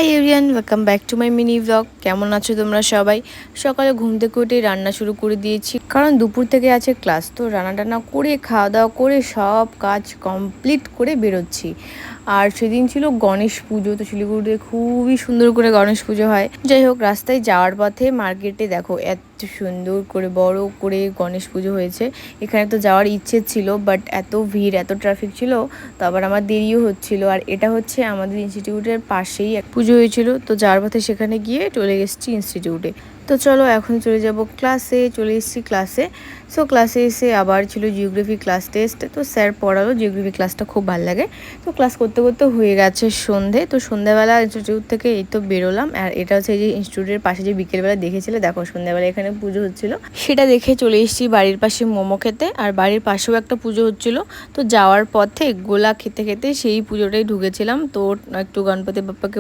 Hi everyone, welcome back to my mini blog. কেমন আছো তোমরা সবাই? সকালে ঘুম থেকে উঠে রান্না শুরু করে দিয়েছি, কারণ দুপুর থেকে আছে ক্লাস। তো রান্না টান্না করে খাওয়া দাওয়া করে সব কাজ কমপ্লিট করে বেরোচ্ছি। আর সেদিন ছিল গণেশ পুজো, তো শিলিগুড়িতে খুবই সুন্দর করে গণেশ পুজো হয়। যাই হোক, রাস্তায় যাওয়ার পথে মার্কেটে দেখো এত সুন্দর করে বড় করে গণেশ পুজো হয়েছে। এখানে তো যাওয়ার ইচ্ছে ছিল, বাট এত ভিড়, এত ট্রাফিক ছিল, তো আবার আমার দেরিও হচ্ছিল। আর এটা হচ্ছে আমাদের ইনস্টিটিউটের পাশেই এক পুজো হয়েছিল, তো যাওয়ার পথে সেখানে গিয়ে চলে গেছি ইনস্টিটিউটে। তো চলো এখন চলে যাব ক্লাসে। চলে এসেছি ক্লাসে। সো ক্লাসে এসে আবার ছিল জিওগ্রাফি ক্লাস টেস্ট। তো স্যার পড়ালো, জিওগ্রাফি ক্লাসটা খুব ভালো লাগে। তো ক্লাস করতে করতে হয়ে গেছে সন্ধে। তো সন্ধ্যাবেলা ইনস্টিটিউট থেকে এই তো বেরোলাম। আর এটা হচ্ছে এই যে ইনস্টিটিউটের পাশে যে বিকেলবেলা দেখেছিলে, দেখো সন্ধ্যাবেলা এখানে পুজো হচ্ছিল, সেটা দেখে চলে এসেছি বাড়ির পাশে মোমো খেতে। আর বাড়ির পাশেও একটা পুজো হচ্ছিল, তো যাওয়ার পথে গোলা খেতে খেতে সেই পুজোটাই ঢুকেছিলাম। তো একটু গণপতি বাপ্পাকে